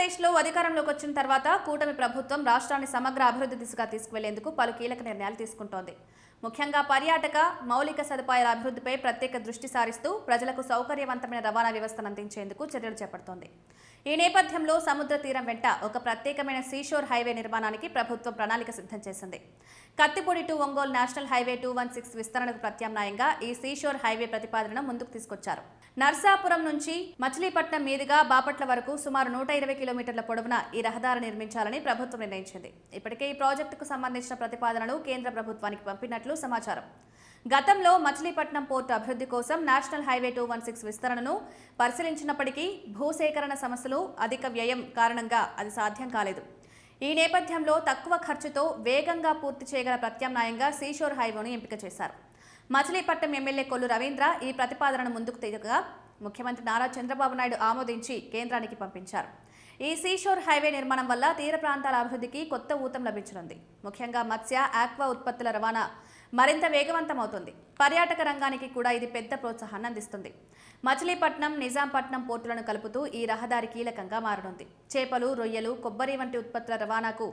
ఆంధ్రప్రదేశ్లో అధికారంలోకి వచ్చిన తర్వాత కూటమి ప్రభుత్వం రాష్ట్రాన్ని సమగ్ర అభివృద్ధి దిశగా తీసుకువెళ్లేందుకు పలు కీలక నిర్ణయాలు తీసుకుంటోంది. ముఖ్యంగా పర్యాటక మౌలిక సదుపాయాల అభివృద్ధిపై ప్రత్యేక దృష్టి సారిస్తూ ప్రజలకు సౌకర్యవంతమైన రవాణా వ్యవస్థను అందించేందుకు చర్యలు చేపడుతోంది. ఈ నేపథ్యంలో సముద్ర తీరం వెంట ఒక ప్రత్యేకమైన సీషోర్ హైవే నిర్మాణానికి ప్రభుత్వం ప్రణాళిక సిద్ధం చేసింది. Kathipudi to Ongole national highway 216 విస్తరణకు ప్రత్యామ్నాయంగా ఈ సీషోర్ హైవే ప్రతిపాదనను ముందుకు తీసుకొచ్చారు. నర్సాపురం నుంచి మచిలీపట్నం మీదుగా బాపట్ల వరకు సుమారు 120 కిలోమీటర్ల పొడవున ఈ రహదారి నిర్మించాలని ప్రభుత్వం నిర్ణయించింది. ఇప్పటికే ఈ ప్రాజెక్టుకు సంబంధించిన ప్రతిపాదనలు కేంద్ర ప్రభుత్వానికి పంపినట్లు సమాచారం. గతంలో మచిలీపట్నం పోర్టు అభివృద్ధి కోసం నేషనల్ హైవే 216 విస్తరణను పరిశీలించినప్పటికీ భూసేకరణ సమస్యలు, అధిక వ్యయం కారణంగా అది సాధ్యం కాలేదు. ఈ నేపథ్యంలో తక్కువ ఖర్చుతో వేగంగా పూర్తి చేయగల ప్రత్యామ్నాయంగా సీషోర్ హైవేను ఎంపిక చేశారు. మచిలీపట్నం ఎమ్మెల్యే కొల్లు రవీంద్ర ఈ ప్రతిపాదనను ముందుకు తీయగా ముఖ్యమంత్రి నారా చంద్రబాబు నాయుడు ఆమోదించి కేంద్రానికి పంపించారు. ఈ సీషోర్ హైవే నిర్మాణం వల్ల తీర ప్రాంతాల అభివృద్ధికి కొత్త ఊతం లభించనుంది. ముఖ్యంగా మత్స్య, ఆక్వా ఉత్పత్తుల రవాణా మరింత వేగవంతమవుతుంది. పర్యాటక రంగానికి కూడా ఇది పెద్ద ప్రోత్సాహాన్ని అందిస్తుంది. మచిలీపట్నం, నిజాంపట్నం పోర్టులను కలుపుతూ ఈ రహదారి కీలకంగా మారనుంది. చేపలు, రొయ్యలు, కొబ్బరి వంటి ఉత్పత్తుల రవాణాకు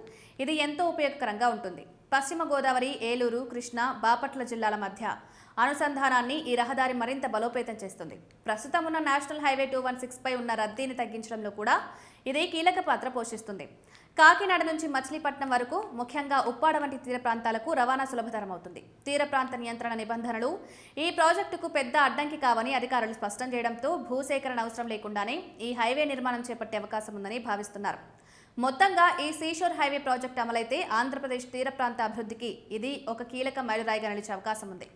ఇది ఎంతో ఉపయోగకరంగా ఉంటుంది. పశ్చిమ గోదావరి, ఏలూరు, కృష్ణా, బాపట్ల జిల్లాల మధ్య అనుసంధానాన్ని ఈ రహదారి మరింత బలోపేతం చేస్తుంది. ప్రస్తుతం ఉన్న నేషనల్ హైవే 216 పై ఉన్న రద్దీని తగ్గించడంలో కూడా ఇది కీలక పాత్ర పోషిస్తుంది. కాకినాడ నుంచి మచిలీపట్నం వరకు, ముఖ్యంగా ఉప్పాడ వంటి తీర ప్రాంతాలకు రవాణా సులభతరం అవుతుంది. తీర ప్రాంత నియంత్రణ నిబంధనలు ఈ ప్రాజెక్టుకు పెద్ద అడ్డంకి కావని అధికారులు స్పష్టం చేయడంతో భూసేకరణ అవసరం లేకుండానే ఈ హైవే నిర్మాణం చేపట్టే అవకాశం ఉందని భావిస్తున్నారు. మొత్తంగా ఈ సీషోర్ హైవే ప్రాజెక్టు అమలైతే ఆంధ్రప్రదేశ్ తీర ప్రాంత అభివృద్ధికి ఇది ఒక కీలక మైలురాయిగా నిలిచే అవకాశం ఉంది.